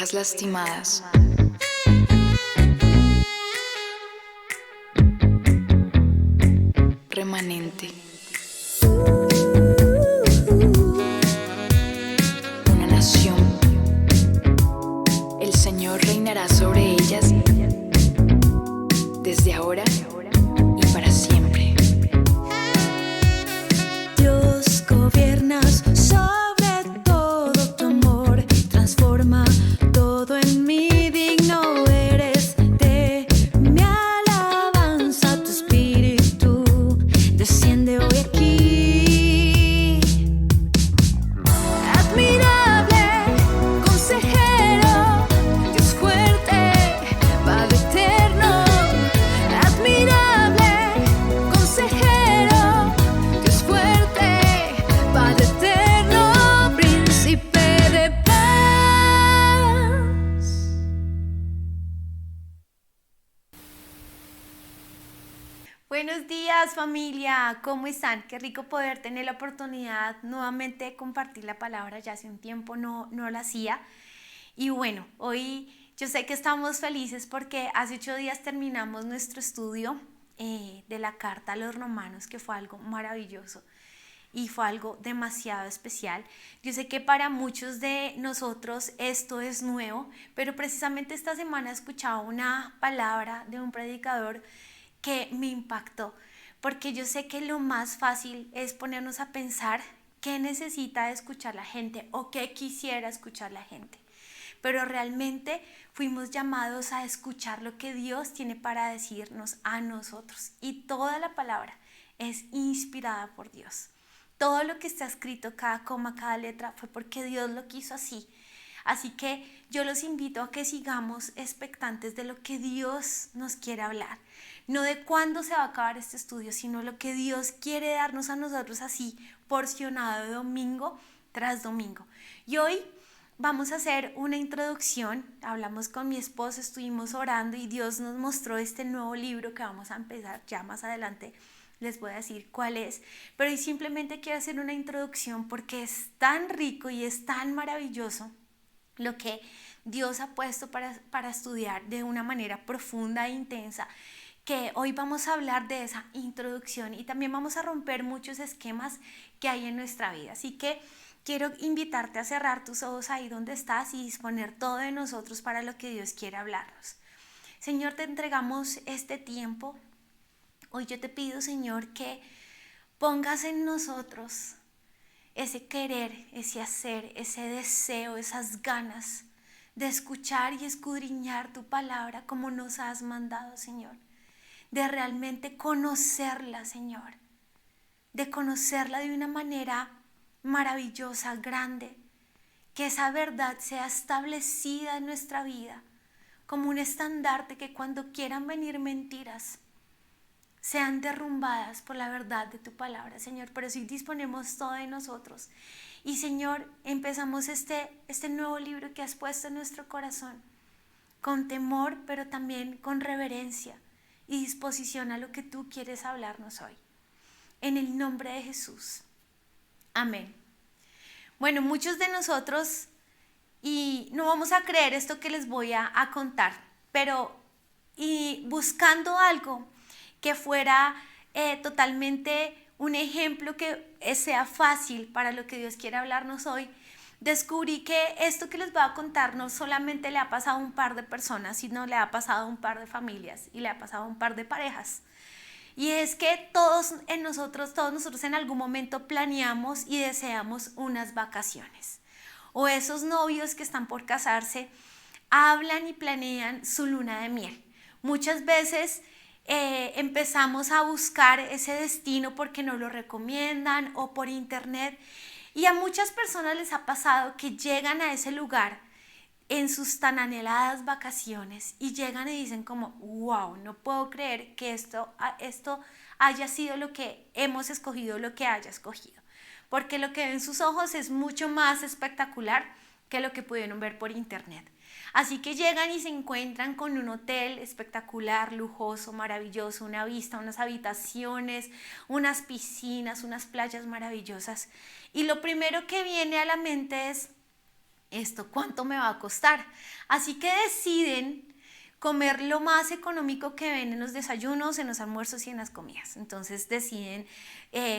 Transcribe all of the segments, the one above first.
ovejas lastimadas. Remanente. Una nación. El Señor reinará sobre ellas desde ahora y para siempre. Dios, gobiernas sobre todo, tu amor transforma todo en mí. Digno eres de mi alabanza, tu espíritu desciende hoy aquí. Admirable, consejero, Dios fuerte, Padre eterno. Admirable, consejero, Dios fuerte, Padre eterno, príncipe de paz. Buenos días, familia, ¿cómo están? Qué rico poder tener la oportunidad nuevamente de compartir la palabra. Ya hace un tiempo no lo hacía. Y bueno, hoy yo sé que estamos felices porque hace 8 días terminamos nuestro estudio de la carta a los romanos, que fue algo maravilloso y fue algo demasiado especial. Yo sé que para muchos de nosotros esto es nuevo, pero precisamente esta semana he escuchado una palabra de un predicador que me impactó, porque yo sé que lo más fácil es ponernos a pensar qué necesita escuchar la gente o qué quisiera escuchar la gente. Pero realmente fuimos llamados a escuchar lo que Dios tiene para decirnos a nosotros. Y toda la palabra es inspirada por Dios. Todo lo que está escrito, cada coma, cada letra, fue porque Dios lo quiso así. Así que yo los invito a que sigamos expectantes de lo que Dios nos quiere hablar. No de cuándo se va a acabar este estudio, sino lo que Dios quiere darnos a nosotros así, porcionado de domingo tras domingo. Y hoy vamos a hacer una introducción. Hablamos con mi esposo, estuvimos orando y Dios nos mostró este nuevo libro que vamos a empezar ya más adelante. Les voy a decir cuál es, pero hoy simplemente quiero hacer una introducción porque es tan rico y es tan maravilloso lo que Dios ha puesto para estudiar de una manera profunda e intensa, que hoy vamos a hablar de esa introducción y también vamos a romper muchos esquemas que hay en nuestra vida. Así que quiero invitarte a cerrar tus ojos ahí donde estás y disponer todo de nosotros para lo que Dios quiere hablarnos. Señor, te entregamos este tiempo. Hoy yo te pido, Señor, que pongas en nosotros ese querer, ese hacer, ese deseo, esas ganas de escuchar y escudriñar tu palabra como nos has mandado, Señor. De realmente conocerla, Señor. De conocerla de una manera maravillosa, grande. Que esa verdad sea establecida en nuestra vida como un estandarte que cuando quieran venir mentiras sean derrumbadas por la verdad de tu palabra, Señor. Por eso disponemos todo de nosotros. Y, Señor, empezamos este nuevo libro que has puesto en nuestro corazón, con temor, pero también con reverencia y disposición a lo que tú quieres hablarnos hoy. En el nombre de Jesús. Amén. Bueno, muchos de nosotros, y no vamos a creer esto que les voy a contar, pero y buscando algo que fuera totalmente un ejemplo que sea fácil para lo que Dios quiere hablarnos hoy, descubrí que esto que les voy a contar no solamente le ha pasado a un par de personas, sino le ha pasado a un par de familias y le ha pasado a un par de parejas. Y es que todos nosotros en algún momento planeamos y deseamos unas vacaciones. O esos novios que están por casarse hablan y planean su luna de miel. Muchas veces empezamos a buscar ese destino porque nos lo recomiendan o por internet. Y a muchas personas les ha pasado que llegan a ese lugar en sus tan anheladas vacaciones y llegan y dicen como, wow, no puedo creer que esto haya sido lo que hemos escogido, lo que haya escogido. Porque lo que ven sus ojos es mucho más espectacular que lo que pudieron ver por internet. Así que llegan y se encuentran con un hotel espectacular, lujoso, maravilloso, una vista, unas habitaciones, unas piscinas, unas playas maravillosas. Y lo primero que viene a la mente es ¿esto cuánto me va a costar? Así que deciden comer lo más económico que ven en los desayunos, en los almuerzos y en las comidas. Entonces deciden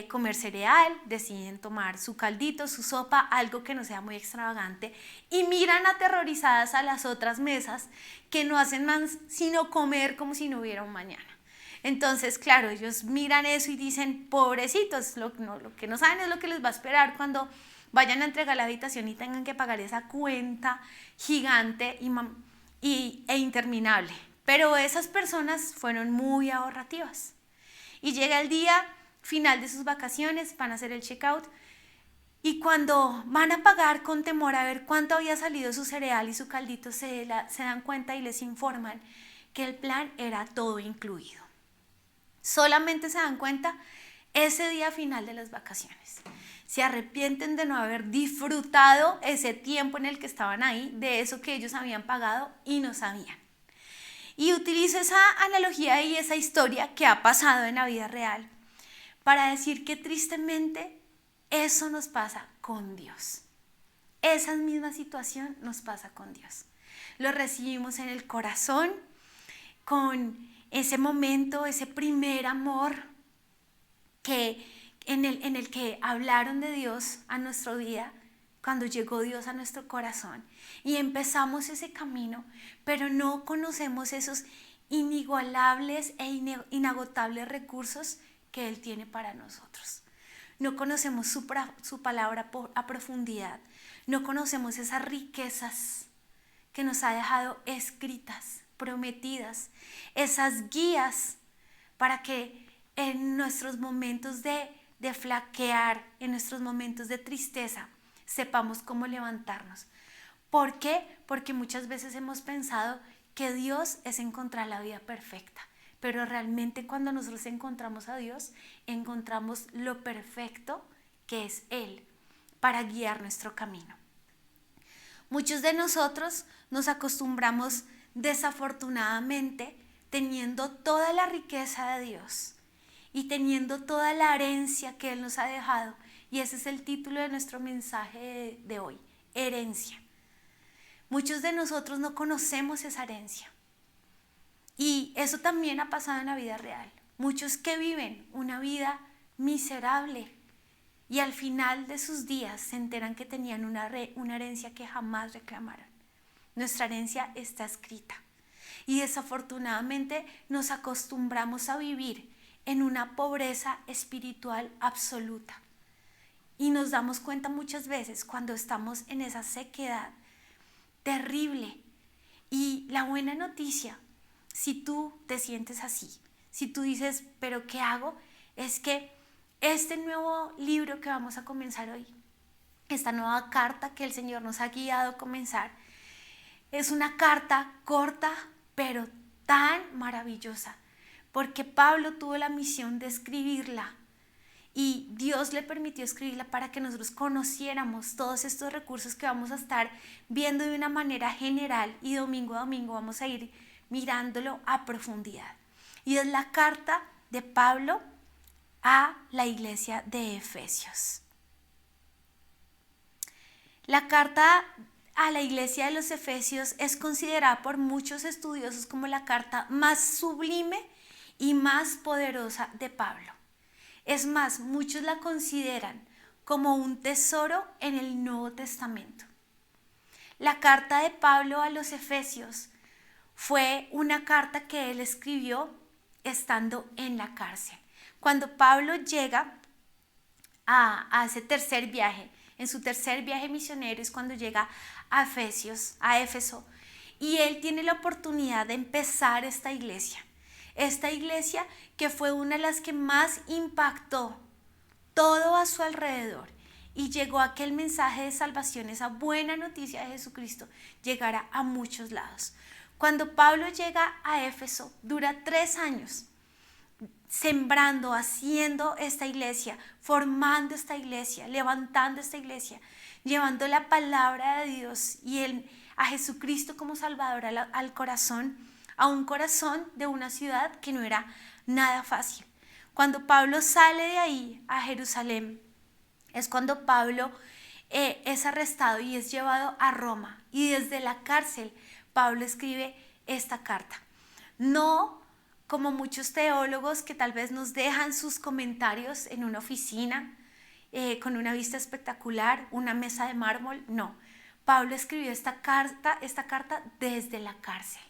comer cereal, deciden tomar su caldito, su sopa, algo que no sea muy extravagante, y miran aterrorizadas a las otras mesas que no hacen más sino comer como si no hubiera un mañana. Entonces, claro, ellos miran eso y dicen, pobrecitos, lo que no saben es lo que les va a esperar cuando vayan a entregar la habitación y tengan que pagar esa cuenta gigante e interminable. Pero esas personas fueron muy ahorrativas. Y llega el día final de sus vacaciones, van a hacer el checkout, y cuando van a pagar con temor a ver cuánto había salido su cereal y su caldito, se dan cuenta y les informan que el plan era todo incluido. Solamente se dan cuenta ese día final de las vacaciones. Se arrepienten de no haber disfrutado ese tiempo en el que estaban ahí, de eso que ellos habían pagado y no sabían. Y utilizo esa analogía y esa historia que ha pasado en la vida real para decir que tristemente eso nos pasa con Dios. Esa misma situación nos pasa con Dios. Lo recibimos en el corazón, con ese momento, ese primer amor en el que hablaron de Dios a nuestra vida, cuando llegó Dios a nuestro corazón y empezamos ese camino, pero no conocemos esos inigualables e inagotables recursos que Él tiene para nosotros. No conocemos su palabra a profundidad, no conocemos esas riquezas que nos ha dejado escritas, prometidas, esas guías para que en nuestros momentos de flaquear, en nuestros momentos de tristeza, sepamos cómo levantarnos. ¿Por qué? Porque muchas veces hemos pensado que Dios es encontrar la vida perfecta, pero realmente cuando nosotros encontramos a Dios, encontramos lo perfecto que es Él para guiar nuestro camino. Muchos de nosotros nos acostumbramos desafortunadamente teniendo toda la riqueza de Dios y teniendo toda la herencia que Él nos ha dejado. Y ese es el título de nuestro mensaje de hoy, herencia. Muchos de nosotros no conocemos esa herencia. Y eso también ha pasado en la vida real. Muchos que viven una vida miserable y al final de sus días se enteran que tenían una herencia que jamás reclamaron. Nuestra herencia está escrita. Y desafortunadamente nos acostumbramos a vivir en una pobreza espiritual absoluta. Y nos damos cuenta muchas veces cuando estamos en esa sequedad terrible. Y la buena noticia, si tú te sientes así, si tú dices, ¿pero qué hago? Es que este nuevo libro que vamos a comenzar hoy, esta nueva carta que el Señor nos ha guiado a comenzar, es una carta corta, pero tan maravillosa, porque Pablo tuvo la misión de escribirla y Dios le permitió escribirla para que nosotros conociéramos todos estos recursos que vamos a estar viendo de una manera general, y domingo a domingo vamos a ir mirándolo a profundidad. Y es la carta de Pablo a la iglesia de Efesios. La carta a la iglesia de los Efesios es considerada por muchos estudiosos como la carta más sublime y más poderosa de Pablo. Es más, muchos la consideran como un tesoro en el Nuevo Testamento. La carta de Pablo a los Efesios fue una carta que él escribió estando en la cárcel. Cuando Pablo llega a ese tercer viaje, en su tercer viaje misionero es cuando llega a Éfeso, y él tiene la oportunidad de empezar esta iglesia que fue una de las que más impactó todo a su alrededor, y llegó a que el mensaje de salvación, esa buena noticia de Jesucristo, llegara a muchos lados. Cuando Pablo llega a Éfeso, dura 3 años sembrando, haciendo esta iglesia, formando esta iglesia, levantando esta iglesia, llevando la palabra de Dios y a Jesucristo como Salvador al corazón, a un corazón de una ciudad que no era nada fácil. Cuando Pablo sale de ahí a Jerusalén, es cuando Pablo es arrestado y es llevado a Roma. Y desde la cárcel Pablo escribe esta carta. No como muchos teólogos que tal vez nos dejan sus comentarios en una oficina con una vista espectacular, una mesa de mármol. No, Pablo escribió esta carta desde la cárcel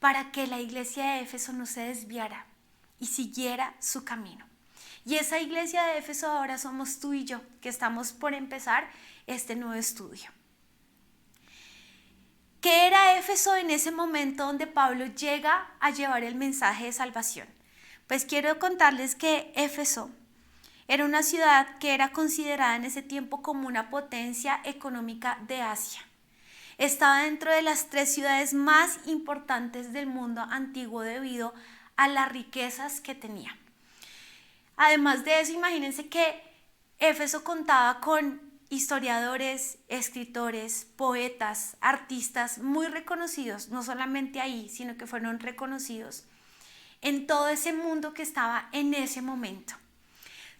para que la iglesia de Éfeso no se desviara y siguiera su camino. Y esa iglesia de Éfeso ahora somos tú y yo, que estamos por empezar este nuevo estudio. ¿Qué era Éfeso en ese momento donde Pablo llega a llevar el mensaje de salvación? Pues quiero contarles que Éfeso era una ciudad que era considerada en ese tiempo como una potencia económica de Asia. Estaba dentro de las 3 ciudades más importantes del mundo antiguo debido a las riquezas que tenía. Además de eso, imagínense que Éfeso contaba con historiadores, escritores, poetas, artistas muy reconocidos, no solamente ahí, sino que fueron reconocidos en todo ese mundo que estaba en ese momento.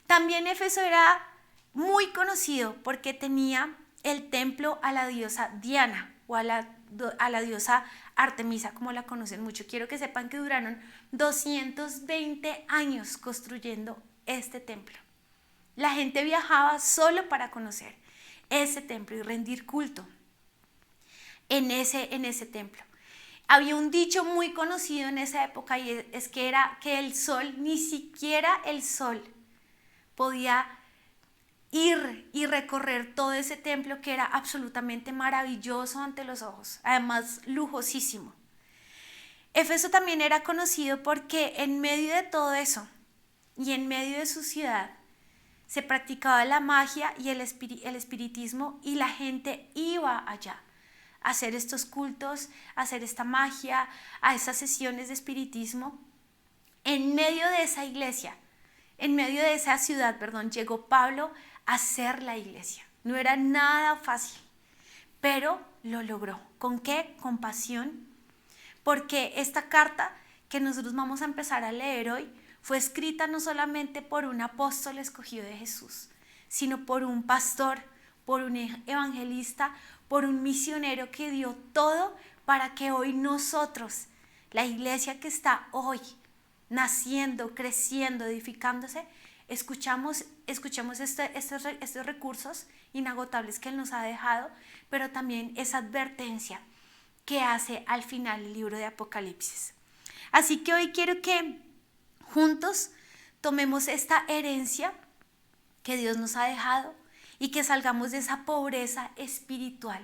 También Éfeso era muy conocido porque tenía el templo a la diosa Diana o a la diosa Artemisa, como la conocen mucho. Quiero que sepan que duraron 220 años construyendo este templo. La gente viajaba solo para conocer ese templo y rendir culto en ese templo. Había un dicho muy conocido en esa época y es que era que el sol, ni siquiera el sol, podía ir y recorrer todo ese templo que era absolutamente maravilloso ante los ojos, además lujosísimo. Éfeso también era conocido porque en medio de todo eso y en medio de su ciudad se practicaba la magia y el espiritismo, y la gente iba allá a hacer estos cultos, a hacer esta magia, a esas sesiones de espiritismo. En medio de esa iglesia, en medio de esa ciudad, llegó Pablo a hacer la iglesia. No era nada fácil, pero lo logró. ¿Con qué? Con pasión. Porque esta carta que nosotros vamos a empezar a leer hoy fue escrita no solamente por un apóstol escogido de Jesús, sino por un pastor, por un evangelista, por un misionero que dio todo para que hoy nosotros, la iglesia que está hoy naciendo, creciendo, edificándose, escuchamos estos recursos inagotables que Él nos ha dejado, pero también esa advertencia que hace al final el libro de Apocalipsis. Así que hoy quiero que juntos tomemos esta herencia que Dios nos ha dejado y que salgamos de esa pobreza espiritual,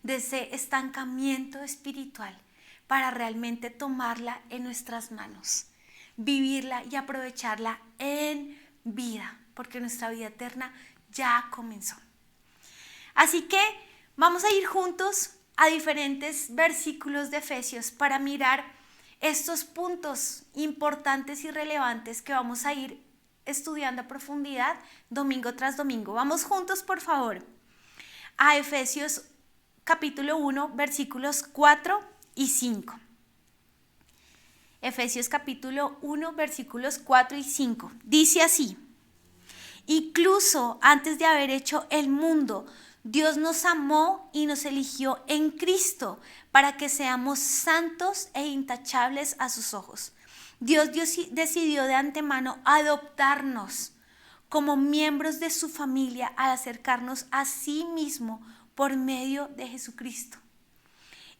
de ese estancamiento espiritual, para realmente tomarla en nuestras manos, vivirla y aprovecharla en vida, porque nuestra vida eterna ya comenzó. Así que vamos a ir juntos a diferentes versículos de Efesios para mirar estos puntos importantes y relevantes que vamos a ir estudiando a profundidad domingo tras domingo. Vamos juntos, por favor, a Efesios capítulo 1, versículos 4 y 5. Efesios capítulo 1, versículos 4 y 5. Dice así: incluso antes de haber hecho el mundo, Dios nos amó y nos eligió en Cristo para que seamos santos e intachables a sus ojos. Dios decidió de antemano adoptarnos como miembros de su familia al acercarnos a sí mismo por medio de Jesucristo.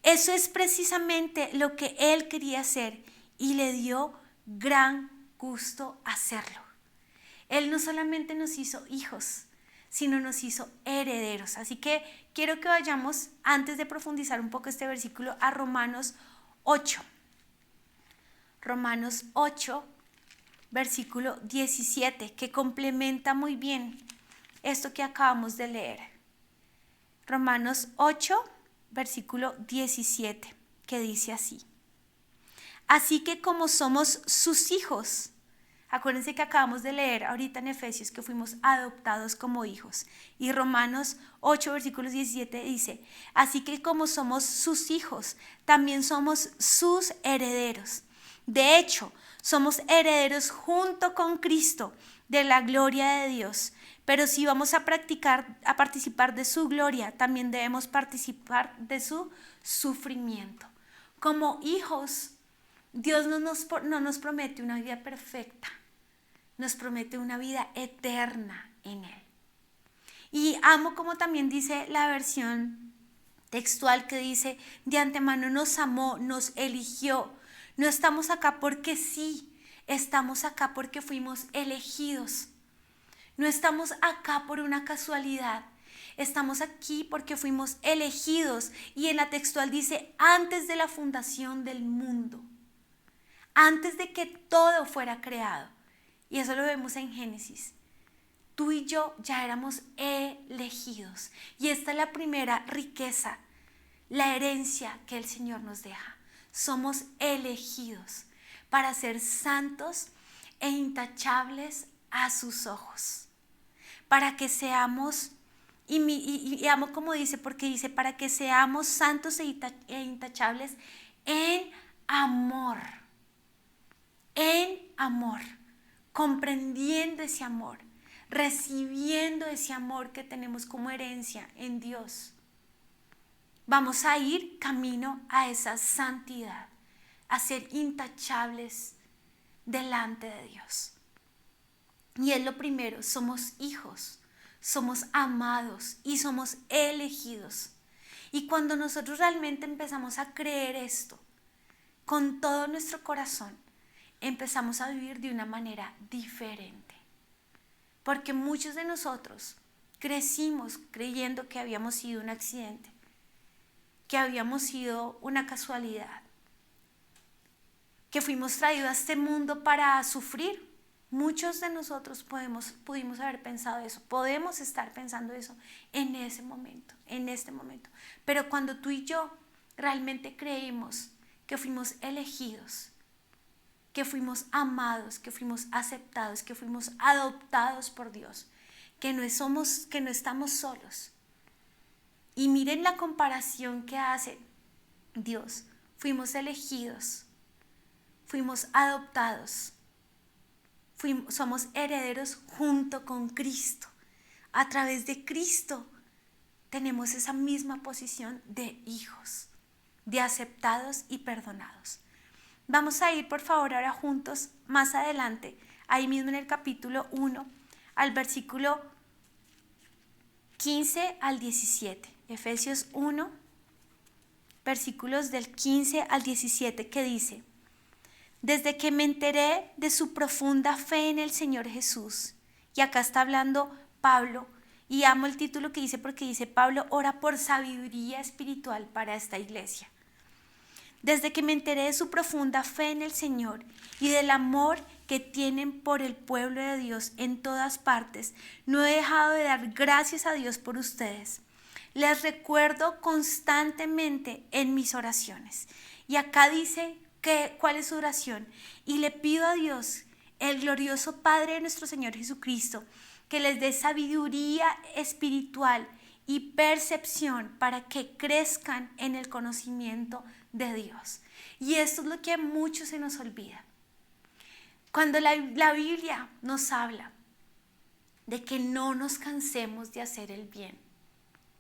Eso es precisamente lo que Él quería hacer y le dio gran gusto hacerlo. Él no solamente nos hizo hijos, sino nos hizo herederos. Así que quiero que vayamos, antes de profundizar un poco este versículo, a Romanos 8. Romanos 8, versículo 17, que complementa muy bien esto que acabamos de leer. Romanos 8, versículo 17, que dice así: así que como somos sus hijos, acuérdense que acabamos de leer ahorita en Efesios que fuimos adoptados como hijos. Y Romanos 8, versículos 17 dice: así que como somos sus hijos, también somos sus herederos. De hecho, somos herederos junto con Cristo de la gloria de Dios. Pero si vamos a participar de su gloria, también debemos participar de su sufrimiento. Como hijos, Dios no nos promete una vida perfecta, nos promete una vida eterna en Él. Y amo como también dice la versión textual que dice, de antemano nos amó, nos eligió. No estamos acá porque sí, estamos acá porque fuimos elegidos. No estamos acá por una casualidad. Estamos aquí porque fuimos elegidos. Y en la textual dice, antes de la fundación del mundo. Antes de que todo fuera creado. Y eso lo vemos en Génesis. Tú y yo ya éramos elegidos. Y esta es la primera riqueza, la herencia que el Señor nos deja. Somos elegidos para ser santos e intachables a sus ojos. Para que seamos, y amo como dice, porque dice, para que seamos santos e intachables en amor. En amor. Comprendiendo ese amor. Recibiendo ese amor que tenemos como herencia en Dios. Vamos a ir camino a esa santidad, a ser intachables delante de Dios. Y es lo primero, somos hijos, somos amados y somos elegidos. Y cuando nosotros realmente empezamos a creer esto, con todo nuestro corazón, empezamos a vivir de una manera diferente. Porque muchos de nosotros crecimos creyendo que habíamos sido un accidente, que habíamos sido una casualidad, que fuimos traídos a este mundo para sufrir. Muchos de nosotros pudimos haber pensado eso, podemos estar pensando eso en ese momento, en este momento. Pero cuando tú y yo realmente creímos que fuimos elegidos, que fuimos amados, que fuimos aceptados, que fuimos adoptados por Dios, que no estamos solos. Y miren la comparación que hace Dios. Fuimos elegidos, fuimos adoptados, somos herederos junto con Cristo. A través de Cristo tenemos esa misma posición de hijos, de aceptados y perdonados. Vamos a ir por favor ahora juntos más adelante, ahí mismo en el capítulo 1, al versículo 15 al 17. Efesios 1, versículos del 15 al 17, que dice: desde que me enteré de su profunda fe en el Señor Jesús, y acá está hablando Pablo, y amo el título que dice porque dice Pablo ora por sabiduría espiritual para esta iglesia. Desde que me enteré de su profunda fe en el Señor y del amor que tienen por el pueblo de Dios en todas partes, no he dejado de dar gracias a Dios por ustedes. Les recuerdo constantemente en mis oraciones. Y acá dice cuál es su oración. Y le pido a Dios, el glorioso Padre de nuestro Señor Jesucristo, que les dé sabiduría espiritual y percepción para que crezcan en el conocimiento de Dios. Y esto es lo que a muchos se nos olvida. Cuando la Biblia nos habla de que no nos cansemos de hacer el bien,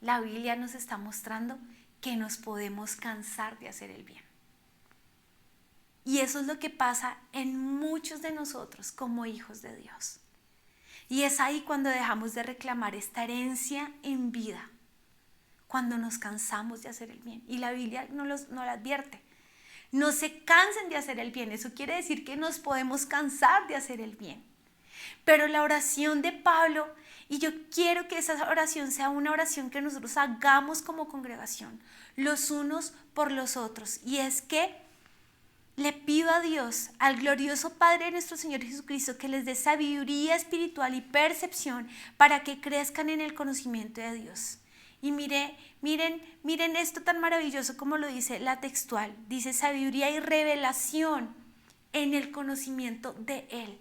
la Biblia nos está mostrando que nos podemos cansar de hacer el bien. Y eso es lo que pasa en muchos de nosotros como hijos de Dios. Y es ahí cuando dejamos de reclamar esta herencia en vida, cuando nos cansamos de hacer el bien. Y la Biblia nos lo advierte. No se cansen de hacer el bien. Eso quiere decir que nos podemos cansar de hacer el bien. Pero la oración de Pablo, y yo quiero que esa oración sea una oración que nosotros hagamos como congregación, los unos por los otros. Y es que le pido a Dios, al glorioso Padre de nuestro Señor Jesucristo, que les dé sabiduría espiritual y percepción para que crezcan en el conocimiento de Dios. Y miren esto tan maravilloso como lo dice la textual. Dice sabiduría y revelación en el conocimiento de Él.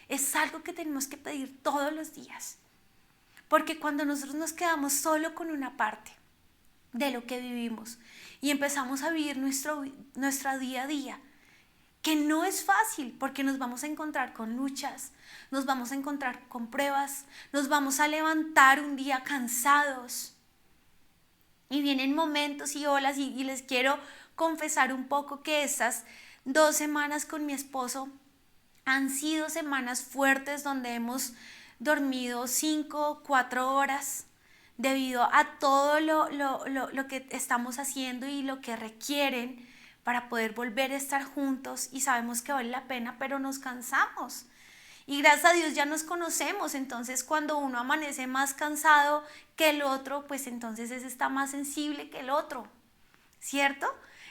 Es algo que tenemos que pedir todos los días. Porque cuando nosotros nos quedamos solo con una parte de lo que vivimos y empezamos a vivir nuestro día a día, que no es fácil porque nos vamos a encontrar con luchas, nos vamos a encontrar con pruebas, nos vamos a levantar un día cansados y vienen momentos y olas y les quiero confesar un poco que estas 2 semanas con mi esposo han sido semanas fuertes donde hemos dormido 5, 4 horas debido a todo lo que estamos haciendo y lo que requieren para poder volver a estar juntos, y sabemos que vale la pena, pero nos cansamos. Y gracias a Dios ya nos conocemos, entonces cuando uno amanece más cansado que el otro, pues entonces ese está más sensible que el otro, ¿cierto?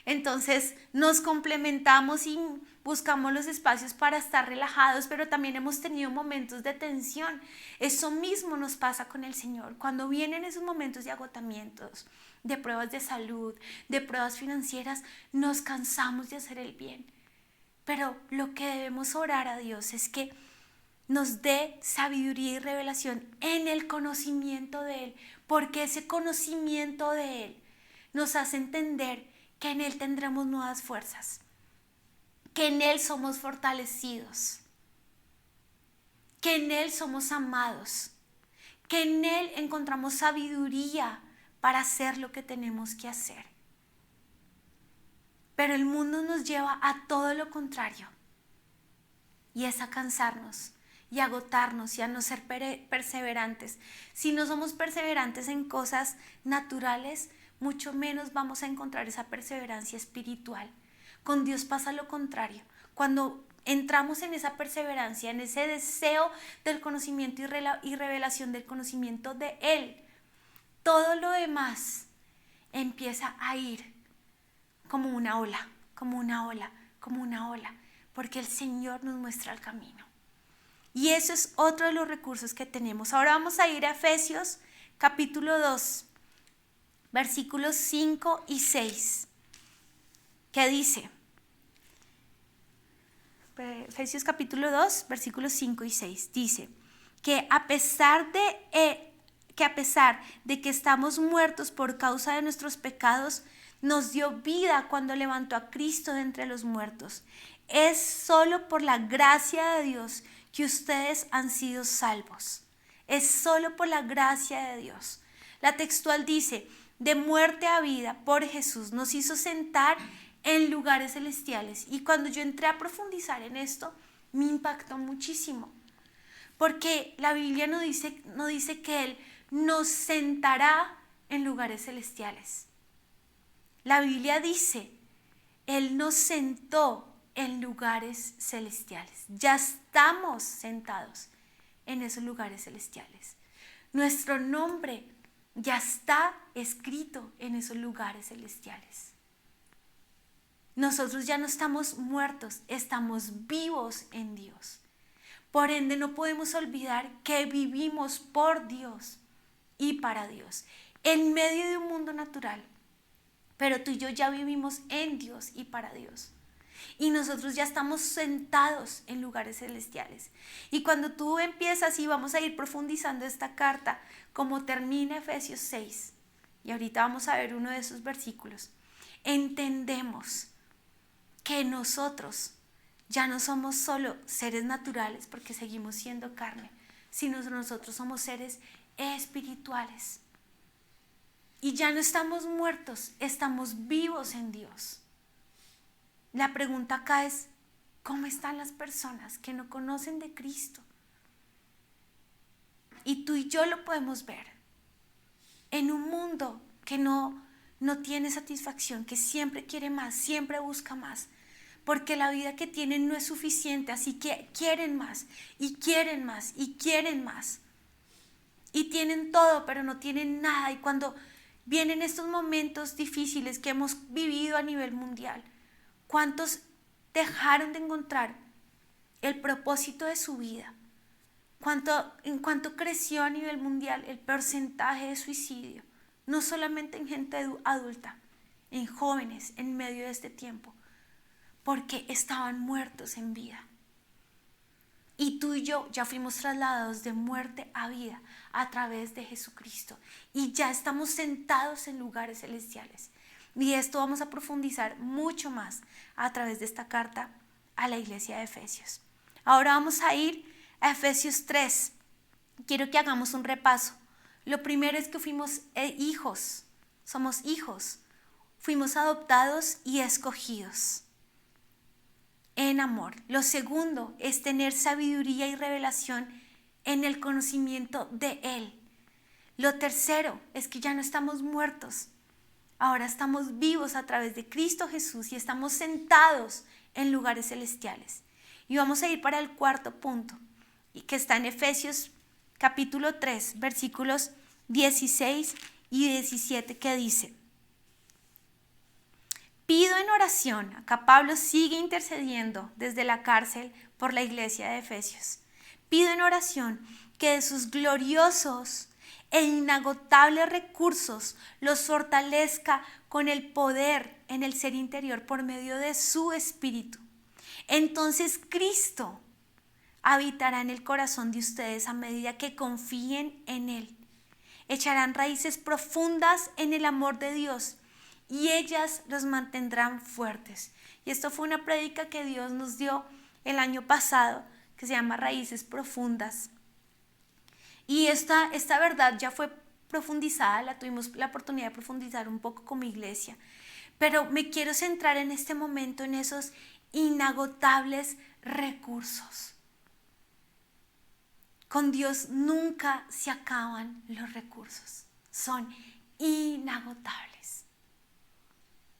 Entonces nos complementamos y buscamos los espacios para estar relajados, pero también hemos tenido momentos de tensión. Eso mismo nos pasa con el Señor. Cuando vienen esos momentos de agotamientos, de pruebas de salud, de pruebas financieras, nos cansamos de hacer el bien. Pero lo que debemos orar a Dios es que nos dé sabiduría y revelación en el conocimiento de Él, porque ese conocimiento de Él nos hace entender que en Él tendremos nuevas fuerzas, que en Él somos fortalecidos, que en Él somos amados, que en Él encontramos sabiduría para hacer lo que tenemos que hacer. Pero el mundo nos lleva a todo lo contrario, y es a cansarnos y a agotarnos y a no ser perseverantes. Si no somos perseverantes en cosas naturales, mucho menos vamos a encontrar esa perseverancia espiritual. Con Dios pasa lo contrario. Cuando entramos en esa perseverancia, en ese deseo del conocimiento y revelación del conocimiento de Él, todo lo demás empieza a ir como una ola, como una ola, como una ola, porque el Señor nos muestra el camino. Y eso es otro de los recursos que tenemos. Ahora vamos a ir a Efesios capítulo 2. Versículos 5 y 6, que dice, Efesios capítulo 2, versículos 5 y 6, dice que a pesar de que estamos muertos por causa de nuestros pecados, nos dio vida cuando levantó a Cristo de entre los muertos. Es solo por la gracia de Dios que ustedes han sido salvos. Es solo por la gracia de Dios. La textual dice: de muerte a vida por Jesús nos hizo sentar en lugares celestiales. Y cuando yo entré a profundizar en esto, me impactó muchísimo, porque la Biblia no dice que Él nos sentará en lugares celestiales. La Biblia dice: Él nos sentó en lugares celestiales. Ya estamos sentados en esos lugares celestiales. Nuestro nombre ya está escrito en esos lugares celestiales. Nosotros ya no estamos muertos, estamos vivos en Dios. Por ende, no podemos olvidar que vivimos por Dios y para Dios, en medio de un mundo natural. Pero tú y yo ya vivimos en Dios y para Dios. Y nosotros ya estamos sentados en lugares celestiales. Y cuando tú empiezas, y vamos a ir profundizando esta carta, como termina Efesios 6, y ahorita vamos a ver uno de esos versículos, entendemos que nosotros ya no somos solo seres naturales, porque seguimos siendo carne, sino nosotros somos seres espirituales. Y ya no estamos muertos, estamos vivos en Dios. La pregunta acá es: ¿cómo están las personas que no conocen de Cristo? Y tú y yo lo podemos ver en un mundo que no tiene satisfacción, que siempre quiere más, siempre busca más, porque la vida que tienen no es suficiente, así que quieren más y quieren más y quieren más. Y tienen todo, pero no tienen nada. Y cuando vienen estos momentos difíciles que hemos vivido a nivel mundial, ¿cuántos dejaron de encontrar el propósito de su vida? En cuánto creció a nivel mundial el porcentaje de suicidio, no solamente en gente adulta, en jóvenes en medio de este tiempo, porque estaban muertos en vida. Y tú y yo ya fuimos trasladados de muerte a vida a través de Jesucristo, y ya estamos sentados en lugares celestiales. Y esto vamos a profundizar mucho más a través de esta carta a la iglesia de Efesios. Ahora vamos a ir a Efesios 3. Quiero que hagamos un repaso. Lo primero es que fuimos hijos, somos hijos, fuimos adoptados y escogidos en amor. Lo segundo es tener sabiduría y revelación en el conocimiento de Él. Lo tercero es que ya no estamos muertos, ahora estamos vivos a través de Cristo Jesús y estamos sentados en lugares celestiales. Y vamos a ir para el cuarto punto, que está en Efesios capítulo 3, versículos 16 y 17, que dice: pido en oración, acá Pablo sigue intercediendo desde la cárcel por la iglesia de Efesios. Pido en oración que de sus gloriosos e inagotables recursos los fortalezca con el poder en el ser interior por medio de su Espíritu. Entonces Cristo habitará en el corazón de ustedes a medida que confíen en Él. Echarán raíces profundas en el amor de Dios y ellas los mantendrán fuertes. Y esto fue una prédica que Dios nos dio el año pasado, que se llama Raíces Profundas. Y esta verdad ya fue profundizada, la tuvimos la oportunidad de profundizar un poco como iglesia. Pero me quiero centrar en este momento en esos inagotables recursos. Con Dios nunca se acaban los recursos, son inagotables.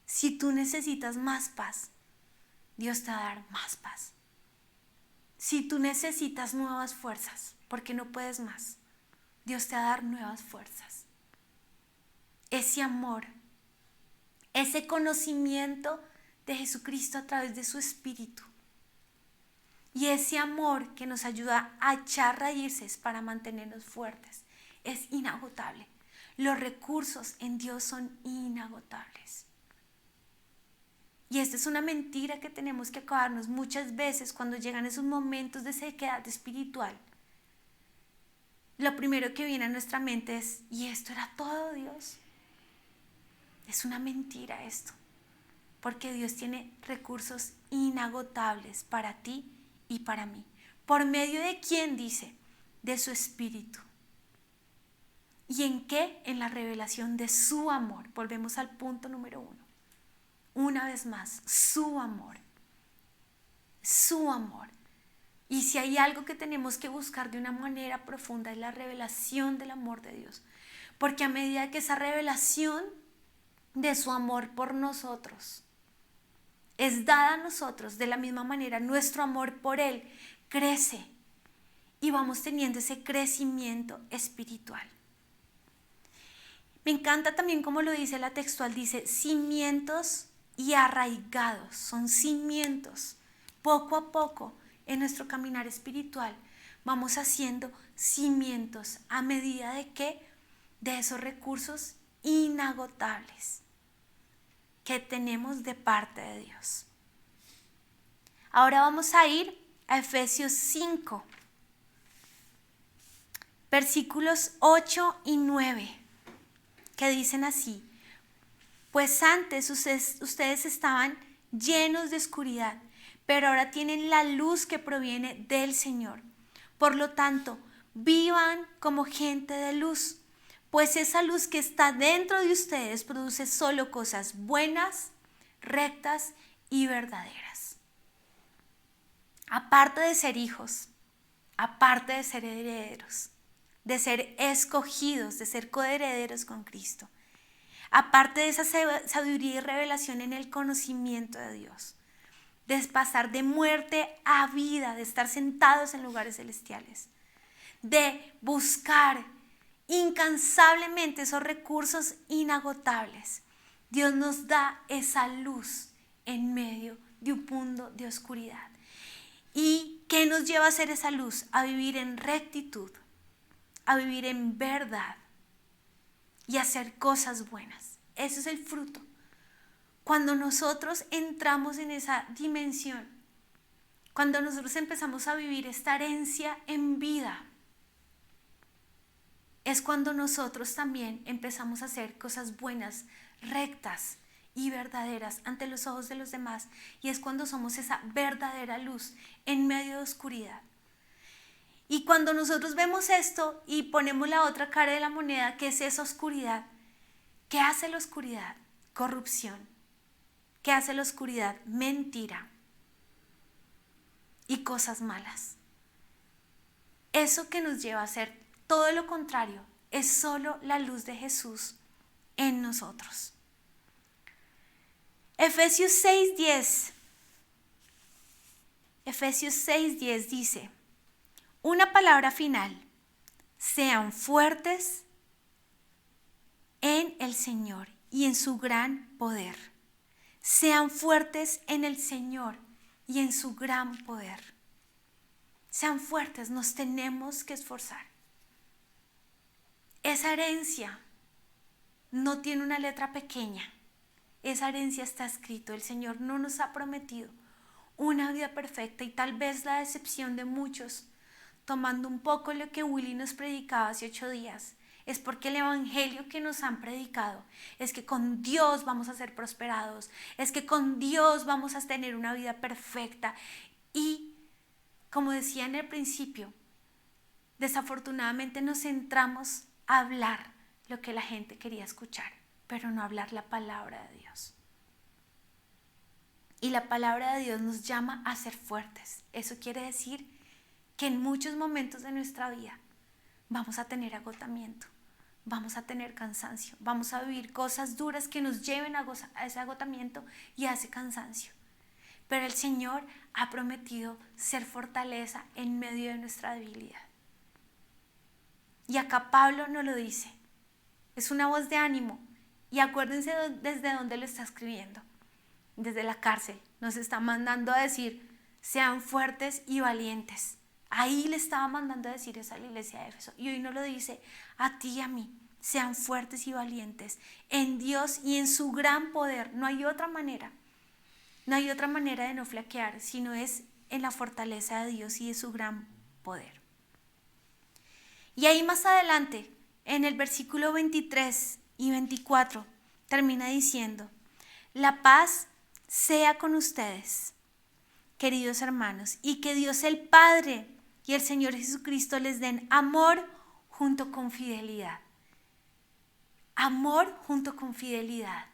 Si tú necesitas más paz, Dios te va a dar más paz. Si tú necesitas nuevas fuerzas, porque no puedes más, Dios te va a dar nuevas fuerzas. Ese amor, ese conocimiento de Jesucristo a través de su Espíritu y ese amor que nos ayuda a echar raíces para mantenernos fuertes es inagotable. Los recursos en Dios son inagotables. Y esta es una mentira que tenemos que acabarnos muchas veces cuando llegan esos momentos de sequedad espiritual. Lo primero que viene a nuestra mente es: ¿y esto era todo, Dios? Es una mentira esto, porque Dios tiene recursos inagotables para ti y para mí. ¿Por medio de quién? Dice, de su Espíritu. ¿Y en qué? En la revelación de su amor. Volvemos al punto número 1. Una vez más, su amor. Su amor. Y si hay algo que tenemos que buscar de una manera profunda es la revelación del amor de Dios. Porque a medida que esa revelación de su amor por nosotros es dada a nosotros, de la misma manera nuestro amor por Él crece y vamos teniendo ese crecimiento espiritual. Me encanta también como lo dice la textual, dice cimientos y arraigados, son cimientos. Poco a poco en nuestro caminar espiritual vamos haciendo cimientos a medida de que de esos recursos inagotables que tenemos de parte de Dios. Ahora vamos a ir a Efesios 5, versículos 8 y 9, que dicen así: pues antes ustedes estaban llenos de oscuridad, pero ahora tienen la luz que proviene del Señor. Por lo tanto, vivan como gente de luz, pues esa luz que está dentro de ustedes produce solo cosas buenas, rectas y verdaderas. Aparte de ser hijos, aparte de ser herederos, de ser escogidos, de ser coherederos con Cristo, aparte de esa sabiduría y revelación en el conocimiento de Dios, de pasar de muerte a vida, de estar sentados en lugares celestiales, de buscar incansablemente esos recursos inagotables, Dios nos da esa luz en medio de un punto de oscuridad. ¿Y qué nos lleva a hacer esa luz? A vivir en rectitud, a vivir en verdad y a hacer cosas buenas. Ese es el fruto. Cuando nosotros entramos en esa dimensión, cuando nosotros empezamos a vivir esta herencia en vida, es cuando nosotros también empezamos a hacer cosas buenas, rectas y verdaderas ante los ojos de los demás. Y es cuando somos esa verdadera luz en medio de oscuridad. Y cuando nosotros vemos esto y ponemos la otra cara de la moneda, que es esa oscuridad, ¿qué hace la oscuridad? Corrupción. ¿Qué hace la oscuridad? Mentira y cosas malas. Eso que nos lleva a hacer todo lo contrario es solo la luz de Jesús en nosotros. Efesios 6:10 dice, una palabra final, sean fuertes en el Señor y en su gran poder. Sean fuertes en el Señor y en su gran poder. Sean fuertes, nos tenemos que esforzar. Esa herencia no tiene una letra pequeña. Esa herencia está escrito. El Señor no nos ha prometido una vida perfecta, y tal vez la decepción de muchos, tomando un poco lo que Willy nos predicaba hace 8 días, es porque el evangelio que nos han predicado es que con Dios vamos a ser prosperados, es que con Dios vamos a tener una vida perfecta. Y como decía en el principio, desafortunadamente nos centramos a hablar lo que la gente quería escuchar, pero no hablar la palabra de Dios. Y la palabra de Dios nos llama a ser fuertes. Eso quiere decir que en muchos momentos de nuestra vida vamos a tener agotamiento, vamos a tener cansancio, vamos a vivir cosas duras que nos lleven a ese agotamiento y a ese cansancio. Pero el Señor ha prometido ser fortaleza en medio de nuestra debilidad. Y acá Pablo nos lo dice. Es una voz de ánimo. Y acuérdense desde dónde lo está escribiendo. Desde la cárcel. Nos está mandando a decir, sean fuertes y valientes. Ahí le estaba mandando a decir eso a la iglesia de Éfeso. Y hoy nos lo dice a ti y a mí. Sean fuertes y valientes en Dios y en su gran poder. No hay otra manera. No hay otra manera de no flaquear, sino es en la fortaleza de Dios y de su gran poder. Y ahí más adelante, en el versículo 23 y 24, termina diciendo, la paz sea con ustedes, queridos hermanos, y que Dios el Padre y el Señor Jesucristo les den amor junto con fidelidad. Amor junto con fidelidad.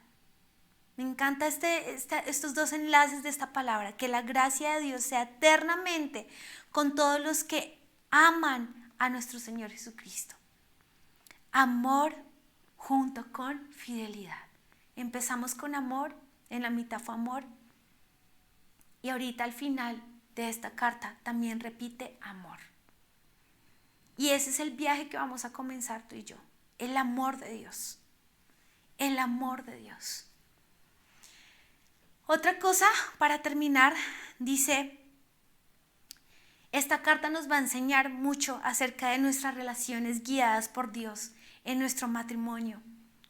Me encanta estos dos enlaces de esta palabra, que la gracia de Dios sea eternamente con todos los que aman a nuestro Señor Jesucristo. Amor junto con fidelidad. Empezamos con amor, en la mitad fue amor, y ahorita al final de esta carta también repite amor. Y ese es el viaje que vamos a comenzar tú y yo, el amor de Dios, el amor de Dios. Otra cosa para terminar, dice, esta carta nos va a enseñar mucho acerca de nuestras relaciones guiadas por Dios en nuestro matrimonio,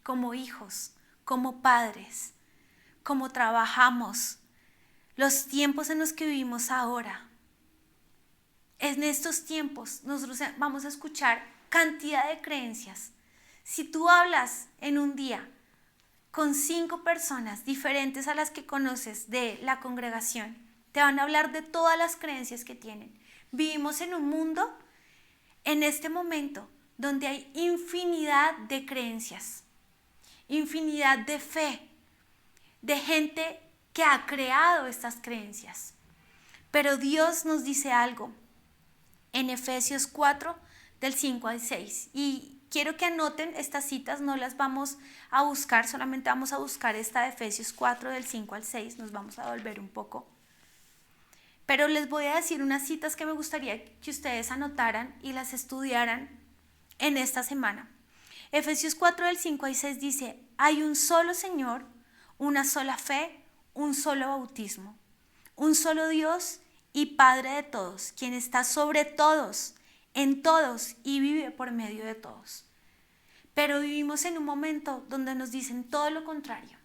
como hijos, como padres, cómo trabajamos, los tiempos en los que vivimos ahora. En estos tiempos nosotros vamos a escuchar cantidad de creencias. Si tú hablas en un día con 5 personas diferentes a las que conoces de la congregación, te van a hablar de todas las creencias que tienen. Vivimos en un mundo, en este momento, donde hay infinidad de creencias, infinidad de fe, de gente que ha creado estas creencias. Pero Dios nos dice algo en Efesios 4, del 5 al 6. Y quiero que anoten estas citas, no las vamos a buscar, solamente vamos a buscar esta de Efesios 4, del 5 al 6, nos vamos a volver un poco. Pero les voy a decir unas citas que me gustaría que ustedes anotaran y las estudiaran en esta semana. Efesios 4, del 5 al 6 dice, hay un solo Señor, una sola fe, un solo bautismo, un solo Dios y Padre de todos, quien está sobre todos, en todos y vive por medio de todos. Pero vivimos en un momento donde nos dicen todo lo contrario,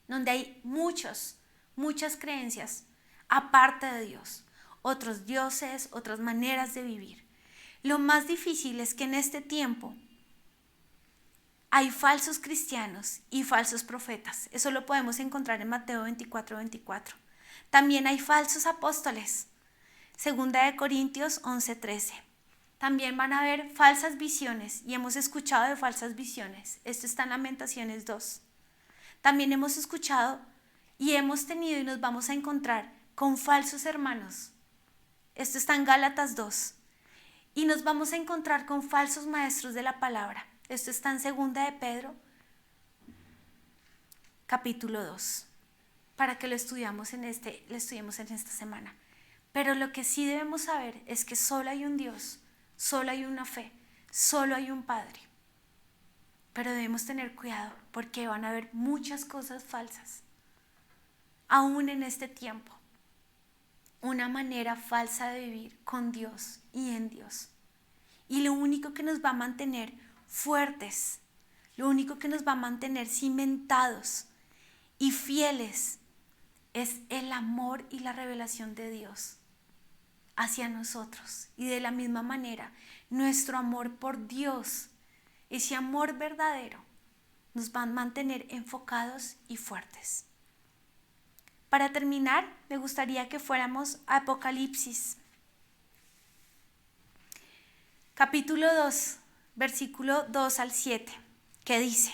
donde hay muchas creencias aparte de Dios, otros dioses, otras maneras de vivir. Lo más difícil es que en este tiempo hay falsos cristianos y falsos profetas. Eso lo podemos encontrar en Mateo 24:24. También hay falsos apóstoles. Segunda de Corintios 11:13. También van a haber falsas visiones y hemos escuchado de falsas visiones. Esto está en Lamentaciones 2. También hemos escuchado y hemos tenido y nos vamos a encontrar con falsos hermanos. Esto está en Gálatas 2. Y nos vamos a encontrar con falsos maestros de la palabra. Esto está en Segunda de Pedro, capítulo 2. Para que lo estudiemos en esta semana. Pero lo que sí debemos saber es que solo hay un Dios, solo hay una fe, solo hay un Padre. Pero debemos tener cuidado porque van a haber muchas cosas falsas. Aún en este tiempo. Una manera falsa de vivir con Dios y en Dios. Y lo único que nos va a mantener fuertes, lo único que nos va a mantener cimentados y fieles es el amor y la revelación de Dios hacia nosotros. Y de la misma manera, nuestro amor por Dios, ese amor verdadero, nos va a mantener enfocados y fuertes. Para terminar, me gustaría que fuéramos a Apocalipsis, capítulo 2, versículo 2 al 7, que dice: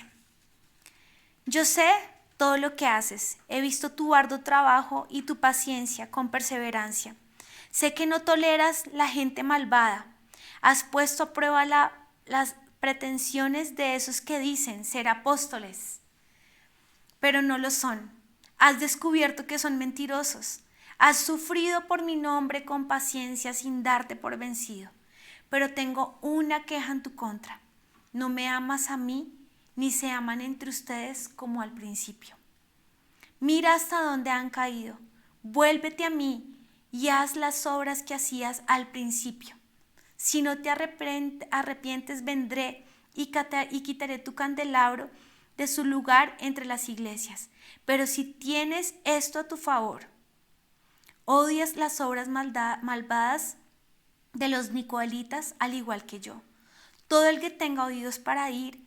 Yo sé todo lo que haces, he visto tu arduo trabajo y tu paciencia con perseverancia. Sé que no toleras la gente malvada, has puesto a prueba las pretensiones de esos que dicen ser apóstoles, pero no lo son. Has descubierto que son mentirosos. Has sufrido por mi nombre con paciencia sin darte por vencido. Pero tengo una queja en tu contra. No me amas a mí, ni se aman entre ustedes como al principio. Mira hasta dónde han caído. Vuélvete a mí y haz las obras que hacías al principio. Si no te arrepientes, vendré y quitaré tu candelabro de su lugar entre las iglesias. Pero si tienes esto a tu favor, odias las obras malvadas de los nicolaítas al igual que yo. Todo el que tenga oídos para oír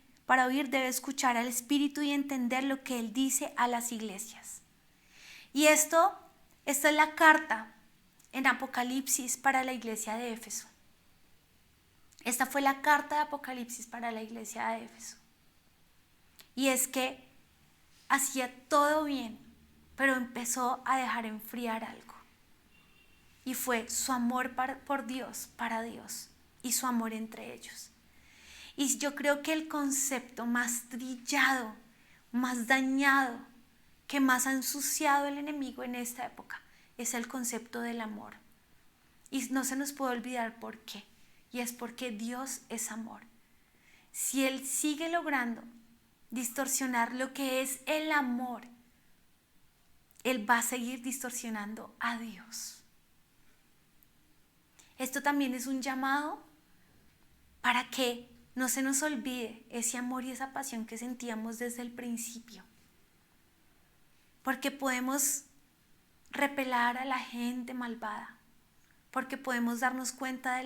debe escuchar al Espíritu y entender lo que Él dice a las iglesias. Y esta es la carta en Apocalipsis para la iglesia de Éfeso. Esta fue la carta de Apocalipsis para la iglesia de Éfeso. Y es que hacía todo bien, pero empezó a dejar enfriar algo. Y fue su amor por Dios, para Dios, y su amor entre ellos. Y yo creo que el concepto más trillado, más dañado, que más ha ensuciado el enemigo en esta época, es el concepto del amor. Y no se nos puede olvidar por qué. Y es porque Dios es amor. Si Él sigue logrando distorsionar lo que es el amor, Él va a seguir distorsionando a Dios. Esto también es un llamado para que no se nos olvide ese amor y esa pasión que sentíamos desde el principio. Porque podemos repelar a la gente malvada, porque podemos darnos cuenta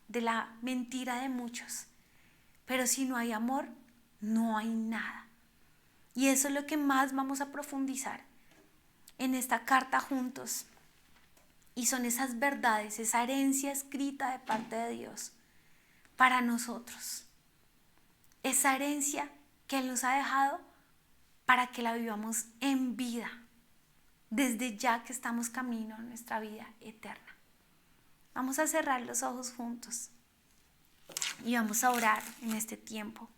de la mentira de muchos. Pero si no hay amor, no hay nada. Y eso es lo que más vamos a profundizar en esta carta juntos. Y son esas verdades, esa herencia escrita de parte de Dios para nosotros. Esa herencia que Él nos ha dejado para que la vivamos en vida, desde ya que estamos camino a nuestra vida eterna. Vamos a cerrar los ojos juntos y vamos a orar en este tiempo.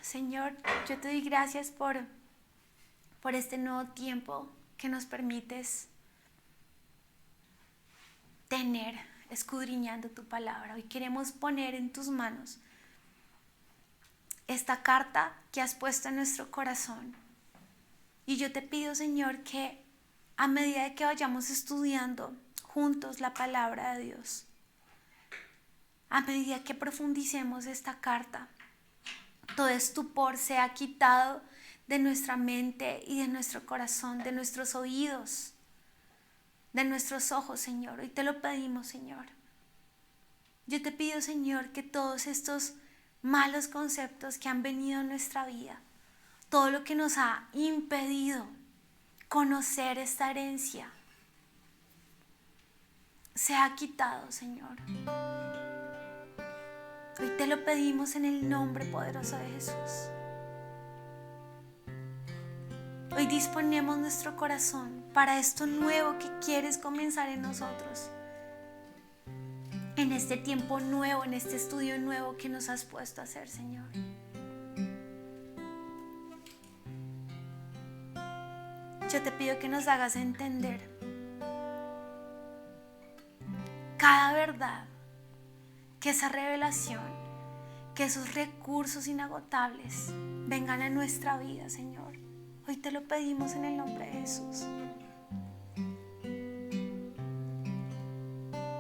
Señor, yo te doy gracias por este nuevo tiempo que nos permites tener escudriñando tu palabra. Hoy queremos poner en tus manos esta carta que has puesto en nuestro corazón. Y yo te pido, Señor, que a medida de que vayamos estudiando juntos la palabra de Dios, a medida que profundicemos esta carta, todo estupor sea quitado de nuestra mente y de nuestro corazón, de nuestros oídos, de nuestros ojos, Señor. Hoy te lo pedimos, Señor. Yo te pido, Señor, que todos estos malos conceptos que han venido en nuestra vida, todo lo que nos ha impedido conocer esta herencia, sea quitado, Señor. Hoy te lo pedimos en el nombre poderoso de Jesús. Hoy disponemos nuestro corazón para esto nuevo que quieres comenzar en nosotros. En este tiempo nuevo, en este estudio nuevo que nos has puesto a hacer, Señor. Yo te pido que nos hagas entender cada verdad, que esa revelación, que esos recursos inagotables vengan a nuestra vida, Señor. Hoy te lo pedimos en el nombre de Jesús.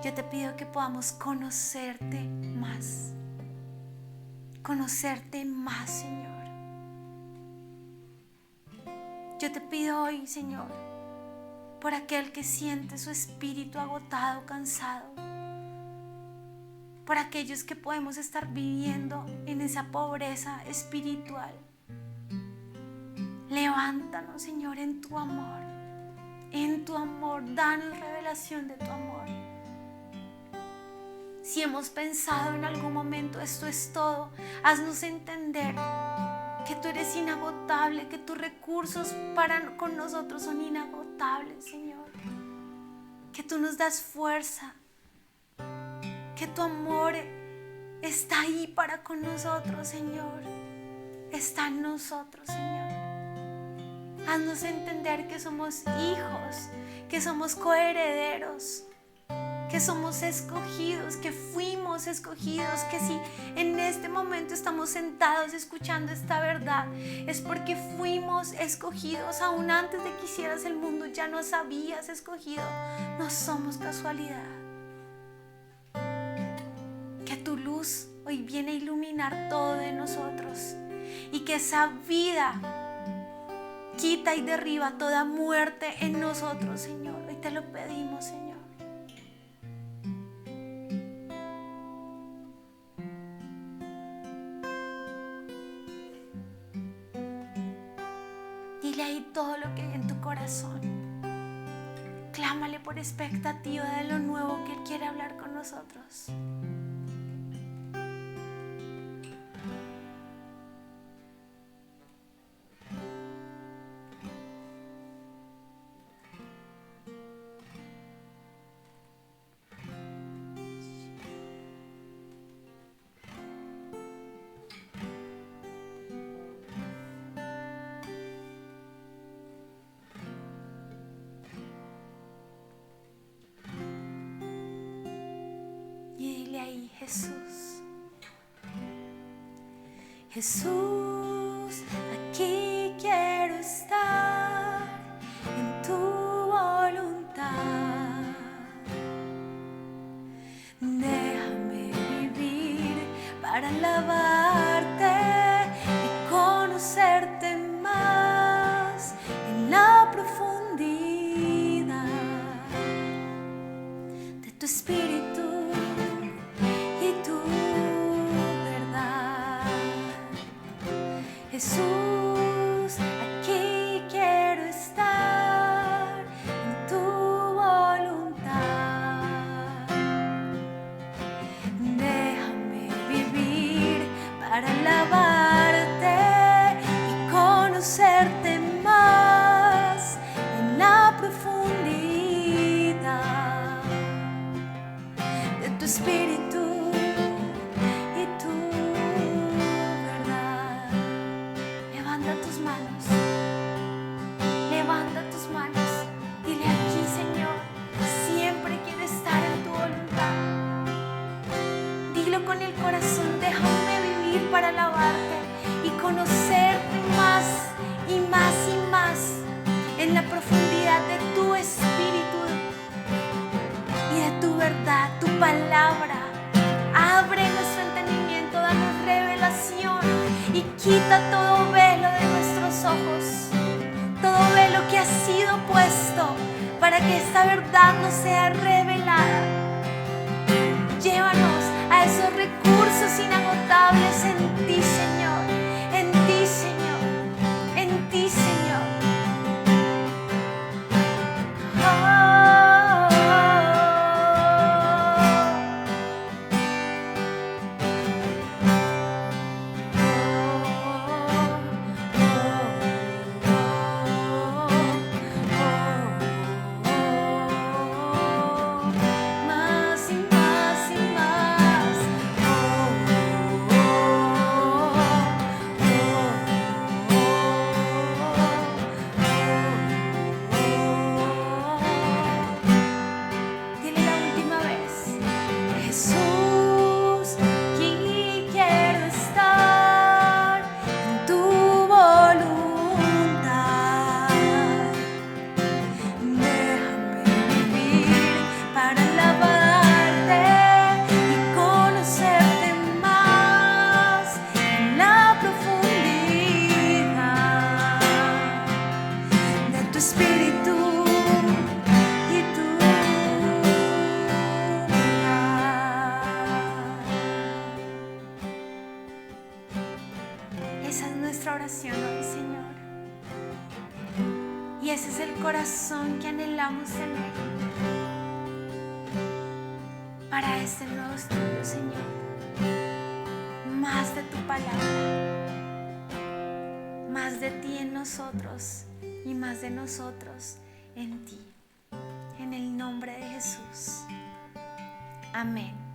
Yo te pido que podamos conocerte más, Señor. Yo te pido hoy, Señor, por aquel que siente su espíritu agotado, cansado, por aquellos que podemos estar viviendo en esa pobreza espiritual. Levántanos, Señor, en tu amor, danos revelación de tu amor. Si hemos pensado en algún momento esto es todo, haznos entender que tú eres inagotable, que tus recursos con nosotros son inagotables, Señor. Que tú nos das fuerza, que tu amor está ahí para con nosotros, Señor. Está en nosotros, Señor. Haznos entender que somos hijos, que somos coherederos, que somos escogidos, que fuimos escogidos, que si en este momento estamos sentados escuchando esta verdad, es porque fuimos escogidos aún antes de que hicieras el mundo, ya nos habías escogido, no somos casualidad. Que tu luz hoy viene a iluminar todo de nosotros y que esa vida quita y derriba toda muerte en nosotros, Señor. Hoy te lo pedimos, Señor. Dile ahí todo lo que hay en tu corazón. Clámale por expectativa de lo nuevo que Él quiere hablar con nosotros. Jesús, Jesús, aquí quiero estar en tu voluntad. Déjame vivir para alabarte y conocerte más en la profundidad de tu espíritu. Jesús, aquí quiero estar en tu voluntad. Déjame vivir Quita todo velo de nuestros ojos, todo velo que ha sido puesto para que esta verdad nos sea revelada. Llévanos a esos recursos inagotables en ti, Señor, en ti, Señor, en ti, Señor. Más y más y más. Dile la última vez. Jesús, aquí quiero estar en tu voluntad. Déjame vivir para alabarte y conocerte más en la profundidad de tu espíritu y tu verdad. Esa es nuestra oración hoy, Señor. Y ese es el corazón que anhelamos tener para este nuevo estudio, Señor. Más de tu palabra, más de ti en nosotros y más de nosotros en ti. En el nombre de Jesús. Amén.